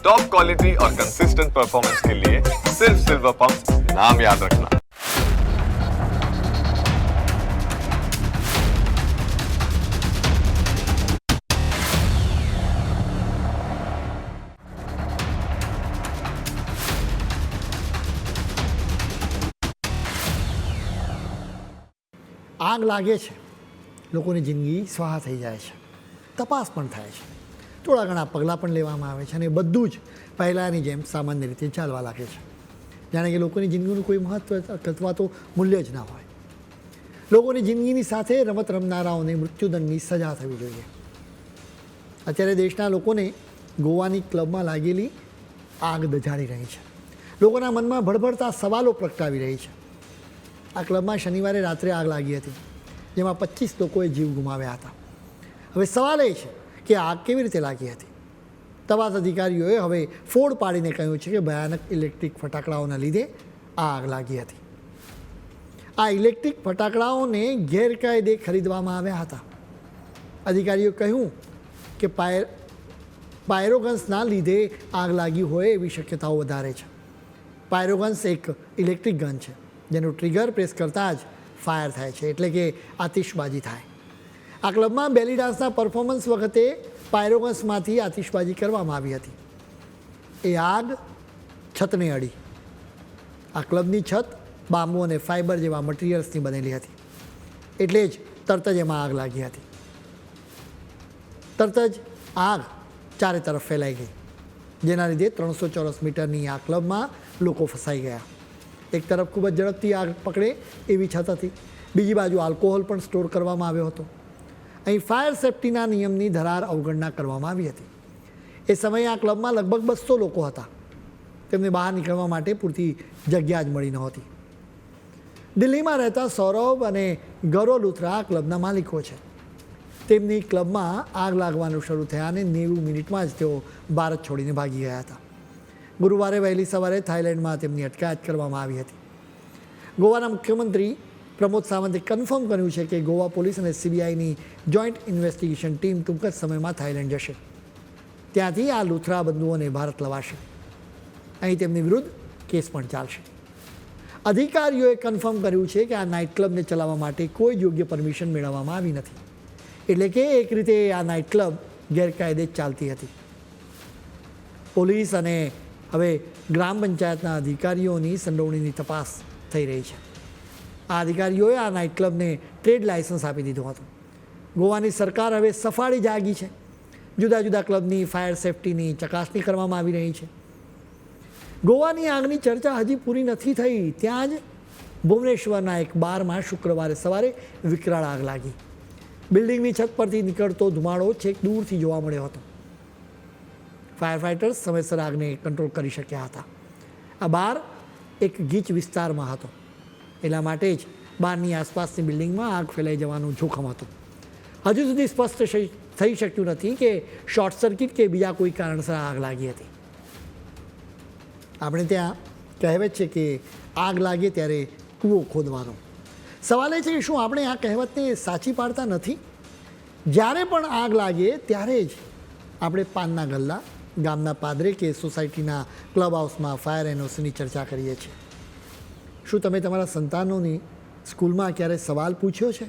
Top quality और consistent performance के लिए सिर्फ सिल्वर पंप नाम याद रखना। આગ લાગે છે, લોકોની જિંદગી સ્વાહા થઈ જાય છે, તપાસ પણ થાય છે, થોડા ઘણા પગલાં પણ લેવામાં આવે છે અને બધું જ પહેલાંની જેમ સામાન્ય રીતે ચાલવા લાગે છે, જાણે કે લોકોની જિંદગીનું કોઈ મહત્વ અથવા તો મૂલ્ય જ ના હોય. લોકોની જિંદગીની સાથે રમત રમનારાઓને મૃત્યુદંડની સજા થવી જોઈએ. અત્યારે દેશના લોકોને ગોવાની ક્લબમાં લાગેલી આગ દઝાડી રહી છે. લોકોના મનમાં ભડભડતા સવાલો પ્રગટાવી રહી છે. આ ક્લબમાં શનિવારે રાત્રે આગ લાગી હતી, જેમાં 25 લોકોએ જીવ ગુમાવ્યા હતા. હવે સવાલ એ છે કે આગ કેવી રીતે લાગી હતી. તપાસ અધિકારીઓએ હવે ફોડ પાડીને કહ્યું છે કે ભયાનક ઇલેક્ટ્રિક ફટાકડાઓના લીધે આ આગ લાગી હતી. આ ઇલેક્ટ્રિક ફટાકડાઓને ગેરકાયદે ખરીદવામાં આવ્યા હતા. અધિકારીઓએ કહ્યું કે પાયરોગન્સના લીધે આગ લાગી હોય એવી શક્યતાઓ વધારે છે. પાયરોગન્સ એક ઇલેક્ટ્રિક ગન છે જેનું ટ્રિગર પ્રેસ કરતાં જ ફાયર થાય છે, એટલે કે આતિશબાજી થાય. આ ક્લબમાં બેલી ડાન્સના પરફોર્મન્સ વખતે પાયરોગન્સમાંથી આતિશબાજી કરવામાં આવી હતી. એ આગ છતને અડી. આ ક્લબની છત બાંબુ અને ફાઇબર જેવા મટીરિયલ્સની બનેલી હતી, એટલે જ તરત જ એમાં આગ લાગી હતી. તરત જ આગ ચારે તરફ ફેલાઈ ગઈ, જેના લીધે 300 ચોરસ મીટરની આ ક્લબમાં લોકો ફસાઈ ગયા. એક તરફ ખૂબ જ ઝડપથી આગ પકડે એવી છત હતી, બીજી બાજુ આલ્કોહોલ પણ સ્ટોર કરવામાં આવ્યો હતો. અહીં ફાયર સેફ્ટીના નિયમની ધરાર અવગણના કરવામાં આવી હતી. એ સમયે આ ક્લબમાં લગભગ 200 લોકો હતા. તેમને બહાર નીકળવા માટે પૂરતી જગ્યા જ મળી નહોતી. દિલ્હીમાં રહેતા સૌરભ અને ગૌરવ લુથરા આ ક્લબના માલિકો છે. તેમની ક્લબમાં આગ લાગવાનું શરૂ થયા અને 90 મિનિટમાં જ તેઓ ભારત છોડીને ભાગી ગયા હતા. ગુરુવારે વહેલી સવારે થાઇલેન્ડમાં તેમની અટકાયત કરવામાં આવી હતી. ગોવાના મુખ્યમંત્રી પ્રમોદ સાવંતે કન્ફર્મ કર્યું છે કે ગોવા પોલીસ અને સીબીઆઈની જોઈન્ટ ઇન્વેસ્ટિગેશન ટીમ ટૂંક જ સમયમાં થાઇલેન્ડ જશે. ત્યાંથી આ લુથરા બંધુઓને ભારત લવાશે. અહીં તેમની વિરુદ્ધ કેસ પણ ચાલશે. અધિકારીઓએ કન્ફર્મ કર્યું છે કે આ નાઇટ ક્લબને ચલાવવા માટે કોઈ યોગ્ય પરમિશન મેળવવામાં આવી નથી, એટલે કે એક રીતે આ નાઇટ ક્લબ ગેરકાયદે જ ચાલતી હતી. પોલીસ અને હવે ગ્રામ પંચાયતના અધિકારીઓની સંડોવણીની તપાસ થઈ રહી છે. આ અધિકારીઓએ આ નાઇટ ક્લબને ટ્રેડ લાયસન્સ આપી દીધું હતું. ગોવાની સરકાર હવે સફાળી જાગી છે. જુદા જુદા ક્લબની ફાયર સેફ્ટીની ચકાસણી કરવામાં આવી રહી છે. ગોવાની આગની ચર્ચા હજી પૂરી નથી થઈ, ત્યાં જ ભુવનેશ્વરના એક બારમાં શુક્રવારે સવારે વિકરાળ આગ લાગી. બિલ્ડિંગની છત પરથી નીકળતો ધુમાડો છેક દૂરથી જોવા મળ્યો હતો. ફાયર ફાઇટર્સ સમયસર આગને કંટ્રોલ કરી શક્યા હતા. આ બાર એક ગીચ વિસ્તારમાં હતો, એટલા માટે જ બારની આસપાસની બિલ્ડિંગમાં આગ ફેલાઈ જવાનું જોખમ હતું. હજુ સુધી સ્પષ્ટ થઈ શક્યું નથી કે શોર્ટ સર્કિટ કે બીજા કોઈ કારણસર આગ લાગી હતી. આપણે ત્યાં કહેવત છે કે આગ લાગે ત્યારે કૂવો ખોદવાનો. સવાલ એ છે કે શું આપણે આ કહેવતને સાચી પાડતા નથી? જ્યારે પણ આગ લાગે ત્યારે જ આપણે પાનના ગલ્લા, ગામના પાદરે કે સોસાયટીના ક્લબ હાઉસમાં ફાયર એનઓસીની ચર્ચા કરીએ છીએ. શું તમે તમારા સંતાનોની સ્કૂલમાં ક્યારે સવાલ પૂછ્યો છે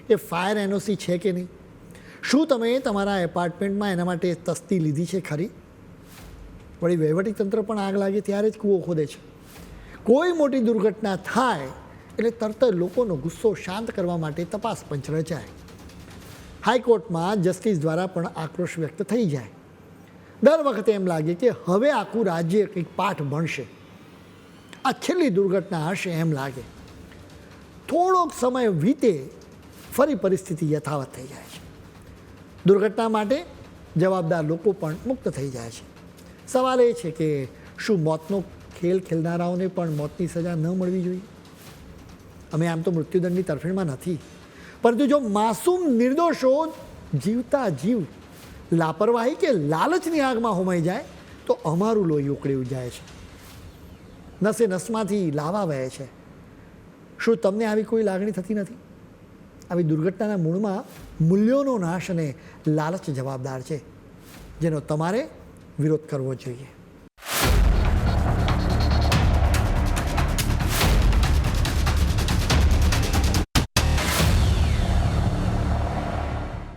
કે ફાયર એનઓસી છે કે નહીં? શું તમે તમારા એપાર્ટમેન્ટમાં એના માટે તસ્દી લીધી છે ખરી? વળી વહીવટીતંત્ર પણ આગ લાગે ત્યારે જ કૂવો ખોદે છે. કોઈ મોટી દુર્ઘટના થાય એટલે તરત જ લોકોનો ગુસ્સો શાંત કરવા માટે તપાસ પંચ રચાય. હાઈકોર્ટમાં જસ્ટિસ દ્વારા પણ આક્રોશ વ્યક્ત થઈ જાય. દર વખતે એમ લાગે કે હવે આખું રાજ્ય કંઈક પાઠ ભણશે. આ છેલ્લી દુર્ઘટના હશે એમ લાગે. થોડોક સમય વીતે ફરી પરિસ્થિતિ યથાવત થઈ જાય છે. દુર્ઘટના માટે જવાબદાર લોકો પણ મુક્ત થઈ જાય છે. સવાલ એ છે કે શું મોતનો ખેલ ખેલનારાઓને પણ મોતની સજા ન મળવી જોઈએ? અમે આમ તો મૃત્યુદંડની તરફેણમાં નથી, પરંતુ જો માસૂમ નિર્દોષો જીવતા જીવ લાપરવાહી કે લાલચની આગમાં હોમાઈ જાય તો અમારું લોહી ઉકળી જાય છે, નસે નસમાંથી લાવા વહે છે. શું તમને આવી કોઈ લાગણી થતી નથી? આવી દુર્ઘટનાના મૂળમાં મૂલ્યોનો નાશ અને લાલચ જવાબદાર છે, જેનો તમારે વિરોધ કરવો જોઈએ.